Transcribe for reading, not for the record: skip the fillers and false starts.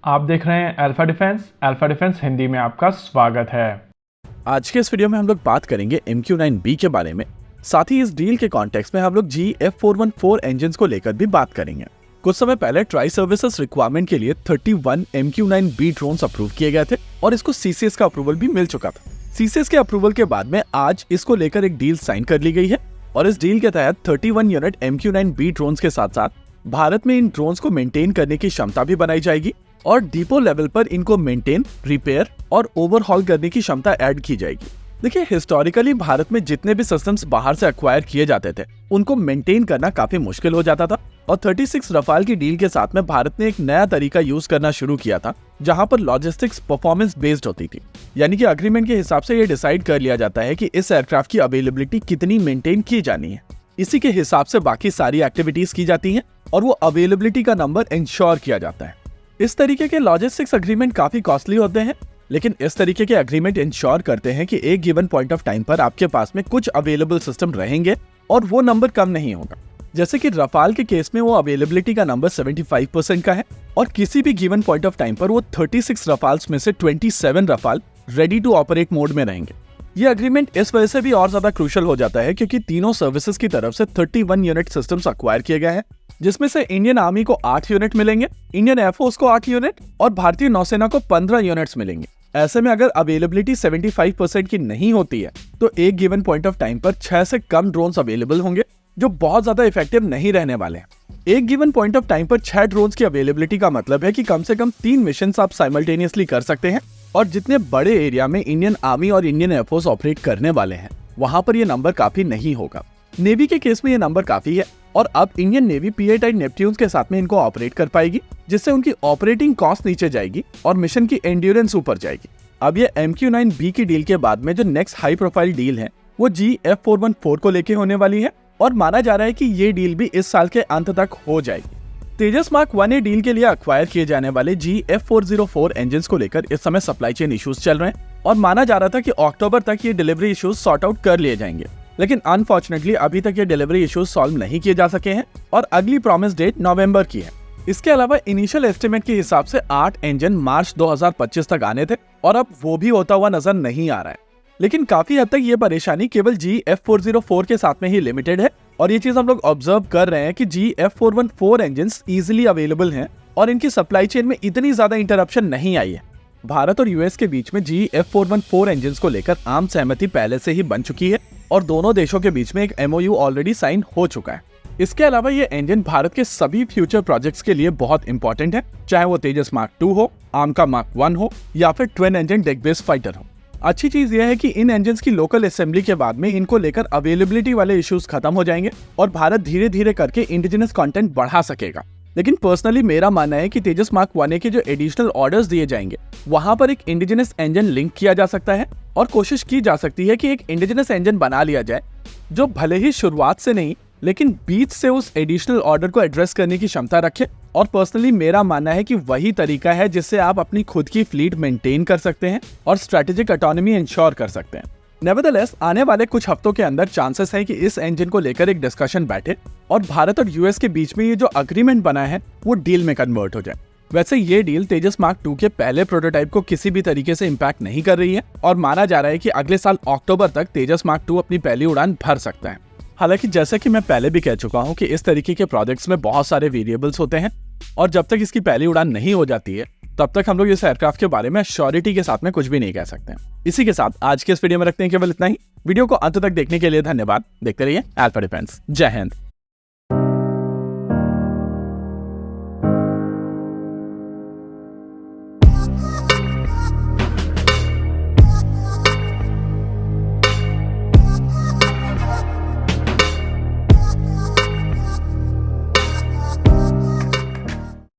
आप देख रहे हैं अल्फा डिफेंस हिंदी में आपका स्वागत है। आज के इस वीडियो में हम लोग बात करेंगे MQ-9B के बारे में। साथ ही इस डील के कॉन्टेक्स्ट में हम लोग GF414 इंजन को लेकर भी बात करेंगे। कुछ समय पहले ट्राई सर्विसेज रिक्वायरमेंट के लिए 31 MQ-9B ड्रोन्स अप्रूव किए गए थे और इसको CCS का अप्रूवल भी मिल चुका था। CCS के अप्रूवल के बाद में आज इसको लेकर एक डील साइन कर ली गई है और इस डील के तहत 31 यूनिट MQ-9B ड्रोन्स के साथ साथ भारत में इन ड्रोन्स को मेंटेन करने की क्षमता भी बनाई जाएगी और डिपो लेवल पर इनको मेंटेन, रिपेयर और ओवरहॉल करने की क्षमता ऐड की जाएगी। देखिए, हिस्टोरिकली भारत में जितने भी सिस्टम्स बाहर से एक्वायर किए जाते थे उनको मेंटेन करना काफी मुश्किल हो जाता था और 36 रफाल की डील के साथ में भारत ने एक नया तरीका यूज करना शुरू किया था जहां पर लॉजिस्टिक्स परफॉर्मेंस बेस्ड होती थी। यानी कि अग्रीमेंट के हिसाब से ये डिसाइड कर लिया जाता है कि इस एयरक्राफ्ट की अवेलेबिलिटी कितनी मेंटेन की जानी है। इसी के हिसाब से बाकी सारी एक्टिविटीज की जाती हैं और वो अवेलेबिलिटी का नंबर इंश्योर किया जाता है। इस तरीके के लॉजिस्टिक्स अग्रीमेंट काफी कॉस्टली होते हैं, लेकिन इस तरीके के अग्रीमेंट इंश्योर करते हैं कि एक गिवन पॉइंट ऑफ टाइम पर आपके पास में कुछ अवेलेबल सिस्टम रहेंगे और वो नंबर कम नहीं होगा। जैसे कि रफाल के केस में वो अवेलेबिलिटी का नंबर 75% का है और किसी भी गिवन पॉइंट ऑफ टाइम पर वो 36 रफाल्स में से 27 Rafale ready to operate mode में रहेंगे। ये अग्रीमेंट इस वजह से भी और ज्यादा क्रूशियल हो जाता है क्योंकि तीनों सर्विसेज की तरफ से 31 यूनिट सिस्टम्स एक्वायर किए गए हैं, जिसमें से इंडियन आर्मी को 8 यूनिट मिलेंगे, इंडियन एयरफोर्स को 8 यूनिट और भारतीय नौसेना को 15 यूनिट्स मिलेंगे। ऐसे में अगर अवेलेबिलिटी 75% की नहीं होती है तो एक गिवन पॉइंट ऑफ टाइम पर 6 से कम ड्रोन्स अवेलेबल होंगे जो बहुत ज्यादा इफेक्टिव नहीं रहने वाले हैं। एक गिवन पॉइंट ऑफ टाइम पर 6 ड्रोन्स की अवेलेबिलिटी का मतलब है कि कम से कम 3 मिशन आप साइमल्टेनियसली कर सकते हैं और जितने बड़े एरिया में इंडियन आर्मी और इंडियन एयरफोर्स ऑपरेट करने वाले हैं वहां पर ये नंबर काफी नहीं होगा। नेवी के केस में ये नंबर काफी है और अब इंडियन नेवी P-8I नेपट्यून्स के साथ में इनको ऑपरेट कर पाएगी, जिससे उनकी ऑपरेटिंग कॉस्ट नीचे जाएगी और मिशन की एंड्योरेंस ऊपर जाएगी। अब ये MQ-9B की डील के बाद में जो नेक्स्ट हाई प्रोफाइल डील है वो GF414 को लेके होने वाली है और माना जा रहा है कि ये डील भी इस साल के अंत तक हो जाएगी। तेजस मार्क 1A डील के लिए अक्वायर किए जाने वाले GF404 इंजन को लेकर इस समय सप्लाई चेन इश्यूज चल रहे हैं और माना जा रहा था कि अक्टूबर तक ये डिलीवरी इश्यूज सॉर्ट आउट कर लिए जाएंगे, लेकिन अनफॉर्चुनेटली अभी तक ये डिलीवरी इश्यूज सॉल्व नहीं किए जा सके हैं और अगली प्रॉमिस डेट नवंबर की है। इसके अलावा इनिशियल एस्टिमेट के हिसाब से 8 इंजन मार्च 2025 तक आने थे और अब वो भी होता हुआ नजर नहीं आ रहा है। लेकिन काफी हद तक ये परेशानी केवल GF404 के साथ में ही लिमिटेड है और ये चीज हम लोग ऑब्जर्व कर रहे हैं कि GF414 इंजन इजीली अवेलेबल हैं और इनकी सप्लाई चेन में इतनी ज्यादा इंटरप्शन नहीं आई है। भारत और यूएस के बीच में GF414 इंजन को लेकर आम सहमति पहले से ही बन चुकी है और दोनों देशों के बीच में एक MOU ऑलरेडी साइन हो चुका है। इसके अलावा ये इंजन भारत के सभी फ्यूचर प्रोजेक्ट्स के लिए बहुत इंपॉर्टेंट है, चाहे वो तेजस मार्क 2 हो, आर्म का मार्क 1 हो या फिर twin engine deck based fighter हो। अच्छी चीज यह है कि इन इंजन्स की लोकल असेंबली के बाद में इनको लेकर अवेलेबिलिटी वाले इश्यूज खत्म हो जाएंगे और भारत धीरे धीरे करके इंडिजिनस कंटेंट बढ़ा सकेगा। लेकिन पर्सनली मेरा मानना है कि तेजस मार्क 1A के जो एडिशनल ऑर्डर्स दिए जाएंगे वहां पर एक इंडिजिनस इंजन लिंक किया जा सकता है और कोशिश की जा सकती है कि एक इंडिजिनस इंजन बना लिया जाए जो भले ही शुरुआत से नहीं लेकिन बीच से उस एडिशनल ऑर्डर को एड्रेस करने की क्षमता रखे। और पर्सनली मेरा मानना है कि वही तरीका है जिससे आप अपनी खुद की फ्लीट मेंटेन कर सकते हैं और स्ट्रेटेजिक ऑटोनॉमी इंश्योर कर सकते हैं। नेवरदलेस आने वाले कुछ हफ्तों के अंदर चांसेस है कि इस इंजन को लेकर एक डिस्कशन बैठे और भारत और यूएस के बीच में ये जो अग्रीमेंट बना है वो डील में कन्वर्ट हो जाए। वैसे ये डील तेजस मार्क 2 के पहले प्रोटोटाइप को किसी भी तरीके से इम्पैक्ट नहीं कर रही है और माना जा रहा है कि अगले साल अक्टूबर तक तेजस मार्क 2 अपनी पहली उड़ान भर सकता है। हालांकि जैसा कि मैं पहले भी कह चुका हूं कि इस तरीके के प्रोजेक्ट्स में बहुत सारे वेरिएबल्स होते हैं और जब तक इसकी पहली उड़ान नहीं हो जाती है तब तक हम लोग इस एयरक्राफ्ट के बारे में श्योरिटी के साथ में कुछ भी नहीं कह सकते। इसी के साथ आज के इस वीडियो में रखते हैं केवल इतना ही। वीडियो को अंत तक देखने के लिए धन्यवाद। देखते रहिए अल्फा डिफेंस। जय हिंद।